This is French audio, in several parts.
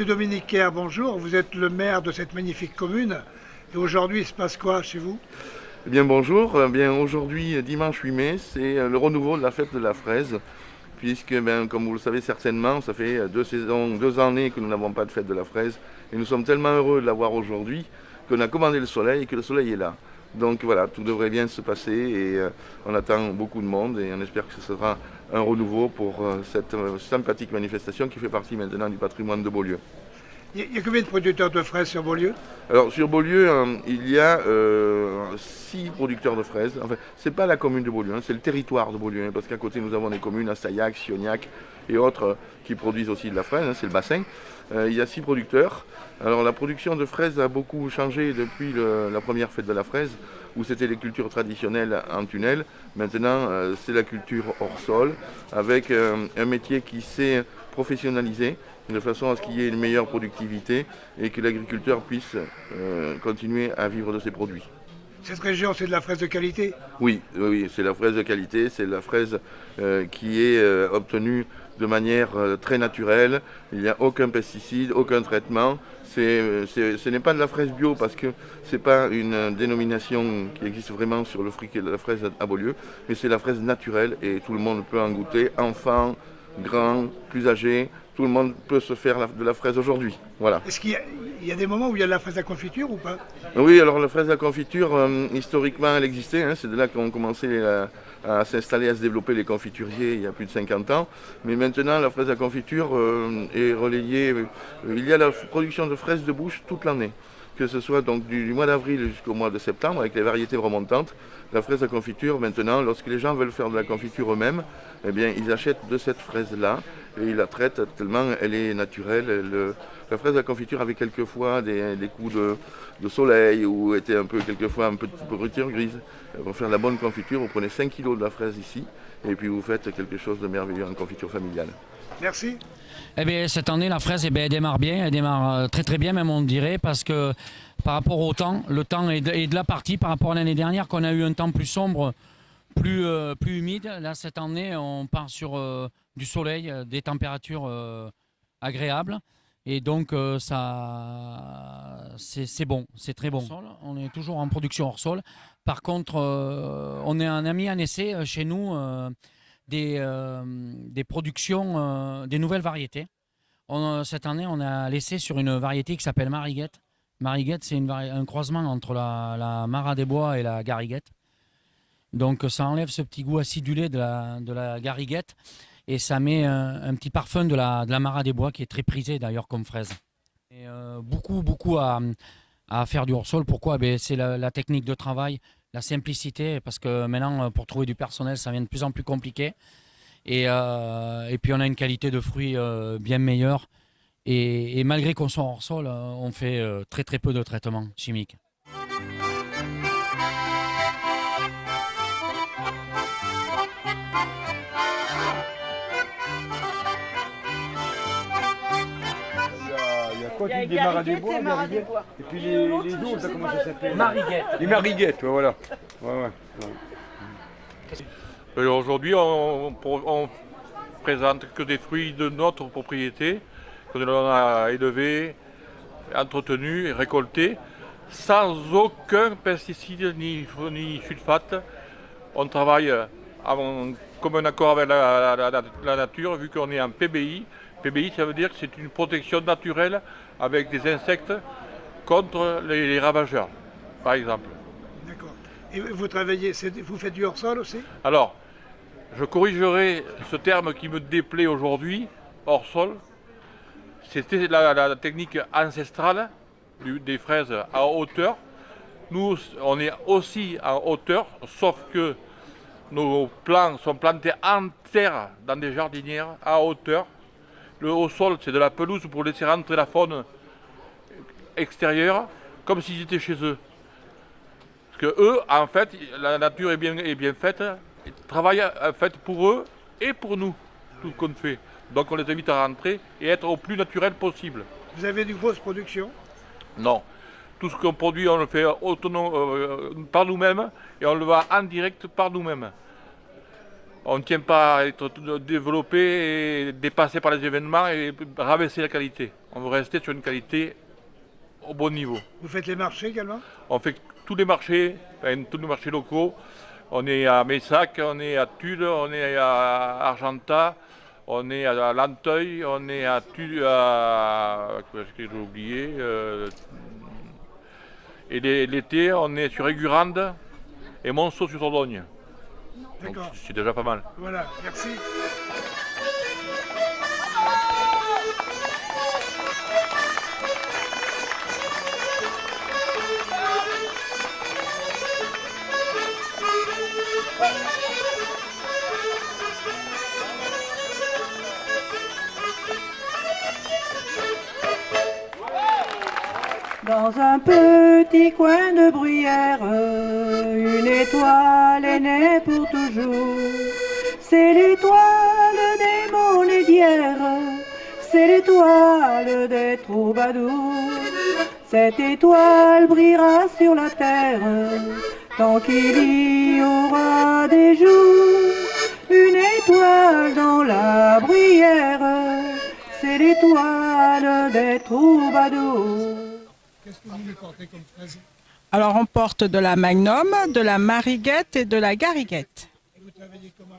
Monsieur Dominique Kerr, bonjour. Vous êtes le maire de cette magnifique commune. Et aujourd'hui, il se passe quoi chez vous? Eh bien bonjour, aujourd'hui dimanche 8 mai, c'est le renouveau de la fête de la fraise, puisque comme vous le savez certainement, ça fait 2 années que nous n'avons pas de fête de la fraise, et nous sommes tellement heureux de l'avoir aujourd'hui qu'on a commandé le soleil et que le soleil est là. Donc voilà, tout devrait bien se passer et on attend beaucoup de monde et on espère que ce sera un renouveau pour cette sympathique manifestation qui fait partie maintenant du patrimoine de Beaulieu. Il y a combien de producteurs de fraises sur Beaulieu? Alors sur Beaulieu, il y a 6 producteurs de fraises. Enfin, c'est pas la commune de Beaulieu, c'est le territoire de Beaulieu, parce qu'à côté nous avons des communes à Saillac, Siognac et autres qui produisent aussi de la fraise, c'est le bassin. Il y a 6 producteurs. Alors la production de fraises a beaucoup changé depuis la première fête de la fraise, où c'était les cultures traditionnelles en tunnel. Maintenant, c'est la culture hors sol, avec un métier qui s'est professionnalisé, de façon à ce qu'il y ait une meilleure productivité et que l'agriculteur puisse continuer à vivre de ses produits. Cette région, c'est de la fraise de qualité? Oui, oui, c'est la fraise de qualité, c'est la fraise qui est obtenue de manière très naturelle. Il n'y a aucun pesticide, aucun traitement. Ce n'est pas de la fraise bio parce que ce n'est pas une dénomination qui existe vraiment sur le fruit qui est de la fraise à Beaulieu, mais c'est la fraise naturelle et tout le monde peut en goûter, enfants, grands, plus âgés. Tout le monde peut se faire de la fraise aujourd'hui. Voilà. Est-ce qu'il y a des moments où il y a de la fraise à confiture ou pas? Oui, alors la fraise à confiture, historiquement, elle existait. C'est de là qu'ont commencé à s'installer, à se développer les confituriers il y a plus de 50 ans. Mais maintenant, la fraise à confiture est relayée. Il y a la production de fraises de bouche toute l'année, que ce soit donc du mois d'avril jusqu'au mois de septembre, avec les variétés remontantes. La fraise à confiture, maintenant, lorsque les gens veulent faire de la confiture eux-mêmes, eh bien, ils achètent de cette fraise-là et ils la traitent tellement elle est naturelle. La fraise à confiture avait quelquefois des coups de soleil ou était quelquefois un peu de pourriture grise. Pour faire de la bonne confiture, vous prenez 5 kg de la fraise ici et puis vous faites quelque chose de merveilleux en confiture familiale. Merci. Eh bien, cette année, la fraise, elle démarre bien, elle démarre très très bien même on dirait, parce que par rapport au temps, le temps est de la partie par rapport à l'année dernière qu'on a eu un temps plus sombre, plus humide. Là, cette année, on part sur du soleil, des températures agréables. Et donc, c'est bon, c'est très bon. On est toujours en production hors sol. Par contre, on a mis en essai chez nous des productions, des nouvelles variétés. Cette année, on a laissé sur une variété qui s'appelle Mariguette. Mariguette, c'est un croisement entre la Mara des Bois et la Gariguette. Donc ça enlève ce petit goût acidulé de la Gariguette et ça met un petit parfum de la Mara des Bois qui est très prisé d'ailleurs comme fraise. Et, beaucoup à faire du hors-sol. Pourquoi? C'est la technique de travail, la simplicité, parce que maintenant, pour trouver du personnel, ça devient de plus en plus compliqué. Et puis on a une qualité de fruits bien meilleure. Et malgré qu'on soit hors sol, on fait très très peu de traitements chimiques. Il y a quoi? Il y a des Maras des Bois, Gariguette. Et puis les autres, comment ça s'appelle? Mariguette. Les Mariguettes, voilà. Ouais. Aujourd'hui, on présente que des fruits de notre propriété, que l'on a élevés, entretenus et récoltés, sans aucun pesticide ni sulfate. On travaille comme un accord avec la nature, vu qu'on est en PBI. PBI, ça veut dire que c'est une protection naturelle avec des insectes contre les ravageurs, par exemple. D'accord. Et vous travaillez, vous faites du hors-sol aussi? Alors, je corrigerai ce terme qui me déplaît aujourd'hui, hors sol. C'était la technique ancestrale des fraises à hauteur. Nous, on est aussi en hauteur, sauf que nos plants sont plantés en terre dans des jardinières à hauteur. Le haut sol, c'est de la pelouse pour laisser rentrer la faune extérieure, comme s'ils étaient chez eux. Parce que eux, en fait, la nature est bien faite, ils travaillent en fait pour eux et pour nous, tout ce qu'on fait. Donc on les invite à rentrer et être au plus naturel possible. Vous avez une grosse production? Non. Tout ce qu'on produit, on le fait par nous-mêmes et on le vend en direct par nous-mêmes. On ne tient pas à être développé et dépassé par les événements et rabaisser la qualité. On veut rester sur une qualité au bon niveau. Vous faites les marchés également? On fait tous les marchés, enfin, tous les marchés locaux. On est à Messac, on est à Tulle, on est à Argentat, on est à Lanteuil, on est à Tulle, qu'est-ce que j'ai oublié. Et l'été, on est sur Aigurande et Monceau sur Dordogne. Donc D'accord. c'est déjà pas mal. Voilà, merci. Dans un petit coin de bruyère, une étoile est née pour toujours. C'est l'étoile des montlédières, c'est l'étoile des troubadours. Cette étoile brillera sur la terre, tant qu'il y aura des jours. Une étoile dans la bruyère, c'est l'étoile des troubadours. Qu'est-ce que vous lui portez comme fraise? Alors on porte de la Magnum, de la Mariguette et de la Gariguette. Et vous travaillez comment,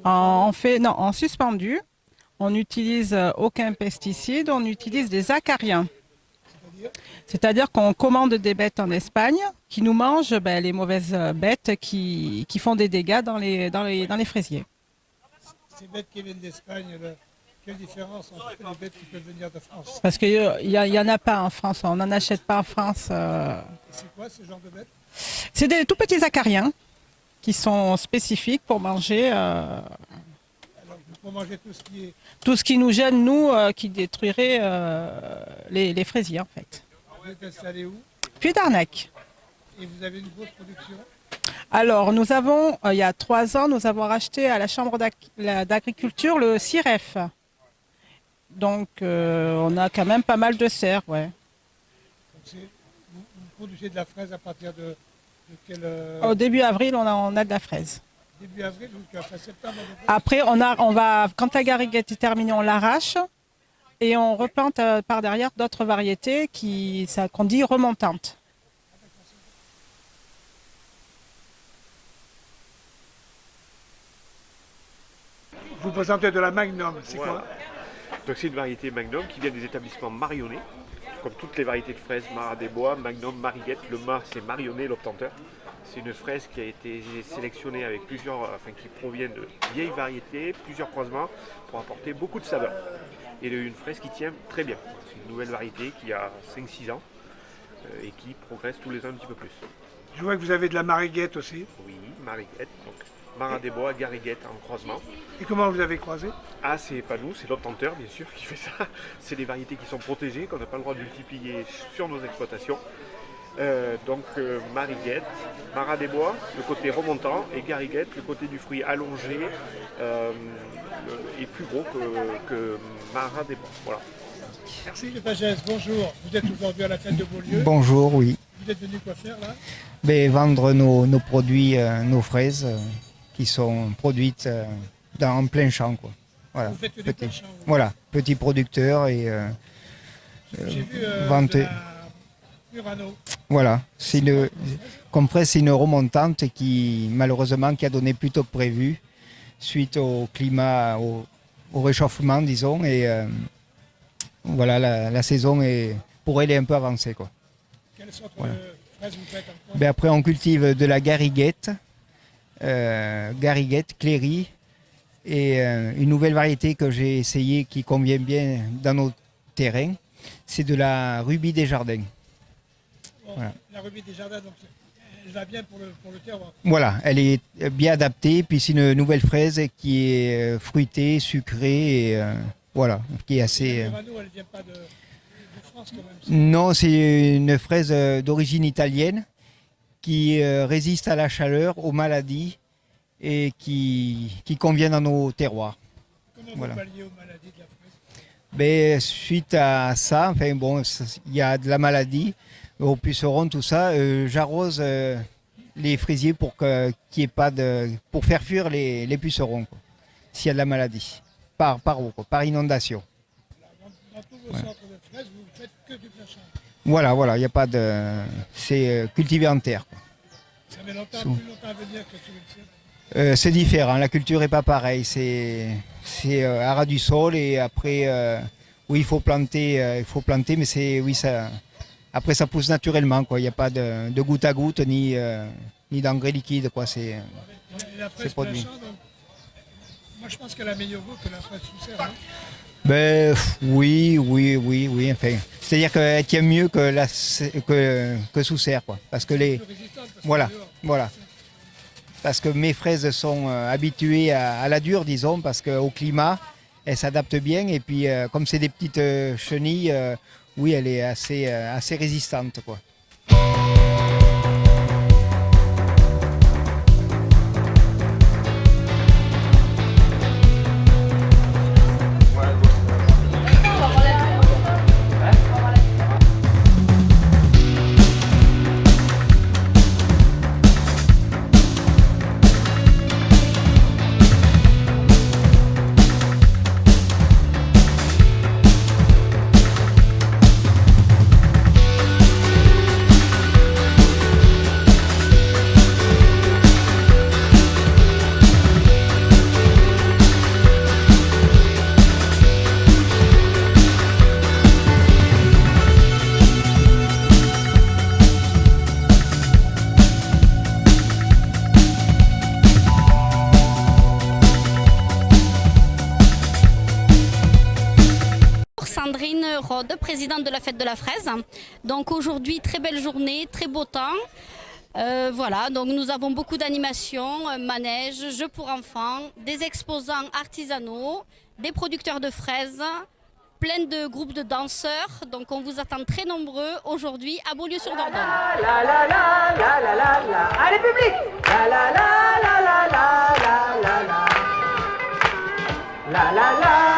en suspendu En suspendu. On n'utilise aucun pesticide, on utilise des acariens. C'est-à-dire qu'on commande des bêtes en Espagne qui nous mangent les mauvaises bêtes qui font des dégâts dans les fraisiers. Ces bêtes qui viennent d'Espagne, quelle différence entre les bêtes qui peuvent venir de France? Parce qu'il y en a pas en France, on n'en achète pas en France. Et c'est quoi ce genre de bêtes? C'est des tout petits acariens qui sont spécifiques pour manger. Alors, pour manger Tout ce qui nous gêne, nous, qui détruirait les fraisiers, en fait. Vous êtes installé où? Puis d'Arnac. Et vous avez une grosse production? Alors, nous avons, il y a 3 ans, nous avons racheté à la Chambre d'agriculture le CIREF. Donc, on a quand même pas mal de serres, ouais. Donc vous produisez de la fraise à partir de quel... Au début avril, on a de la fraise. Début avril, donc fin septembre. Après, quand la gariguette est terminée, on l'arrache et on replante par derrière d'autres variétés qu'on dit remontantes. Vous présentez de la Magnum, c'est Voilà. quoi? Donc c'est une variété Magnum qui vient des établissements Marionnet. Comme toutes les variétés de fraises, Marat des Bois, Magnum, Mariguette. Le Mar, c'est Marionnet, l'obtenteur. C'est une fraise qui a été sélectionnée avec qui provient de vieilles variétés, plusieurs croisements, pour apporter beaucoup de saveur. Et une fraise qui tient très bien. C'est une nouvelle variété qui a 5-6 ans et qui progresse tous les ans un petit peu plus. Je vois que vous avez de la Mariguette aussi. Oui, Mariguette, donc Marat des Bois, Gariguette en croisement. Et comment vous avez croisé? Ah, c'est pas nous, c'est l'obtenteur bien sûr qui fait ça. C'est des variétés qui sont protégées, qu'on n'a pas le droit de multiplier sur nos exploitations. Mariguette, Marat des Bois, le côté remontant, et Gariguette, le côté du fruit allongé et plus gros que Marat des Bois. Voilà. Merci de Pagès, bonjour. Vous êtes aujourd'hui à la fête de Beaulieu. Bonjour, oui. Vous êtes venu quoi faire là? Vendre nos produits, nos fraises qui sont produites en plein champ, quoi. Voilà. Vous faites que des pleins champs, vous. Voilà, petit producteur et J'ai vu vente. de la Murano. Voilà, comme fraise, c'est une remontante qui malheureusement qui a donné plus tôt que prévu suite au climat, au réchauffement, disons, et voilà, la saison pour elle est un peu avancée, quoi. Quelle sorte Voilà. de fraises vous faites encore? Après, on cultive de la gariguette, Cléry, et une nouvelle variété que j'ai essayée qui convient bien dans nos terrains, c'est de la Rubis des Jardins. Bon, Voilà. La Rubis des Jardins, donc, elle va bien pour le terroir. Voilà, elle est bien adaptée, puis c'est une nouvelle fraise qui est fruitée, sucrée, et voilà, qui est assez... La Murano, elle ne vient pas de France quand même. Non, c'est une fraise d'origine italienne qui résiste à la chaleur, aux maladies et qui convient dans nos terroirs. Comment Voilà. vous palliez aux maladies de la fraise? Suite à ça, il y a de la maladie, au puceron, tout ça, j'arrose les fraisiers pour qu'il y ait pas de, pour faire fuir les pucerons, quoi, s'il y a de la maladie, par eau, quoi, par inondation. Dans tous vos centres de fraises, vous ne faites que du planchage. Voilà, il n'y a pas de, c'est cultivé en terre, quoi. Ça met plus longtemps à venir que sous le ciel. C'est différent, la culture n'est pas pareille, c'est à ras du sol et après, oui, il faut planter, mais c'est, oui, ça, après ça pousse naturellement, quoi. Il n'y a pas de goutte à goutte ni d'engrais liquide, quoi. Et la fraise produit. planchant, donc, moi je pense qu'elle a meilleur goût que la fraise sous serre. Hein. Ben oui, enfin, c'est-à-dire qu'elle tient mieux que sous serre, quoi. Parce que Plus résistante, parce voilà, que dehors. voilà. Parce que mes fraises sont habituées à la dure, disons, parce qu'au climat, elles s'adaptent bien. Et puis, comme c'est des petites chenilles, oui, elle est assez résistante, quoi. Sandrine Rode, présidente de la Fête de la Fraise. Donc aujourd'hui, très belle journée, très beau temps. Voilà, donc nous avons beaucoup d'animations, manèges, jeux pour enfants, des exposants artisanaux, des producteurs de fraises, plein de groupes de danseurs. Donc on vous attend très nombreux aujourd'hui à Beaulieu-sur-Dordogne. Allez, public! La la la la la la la la la la la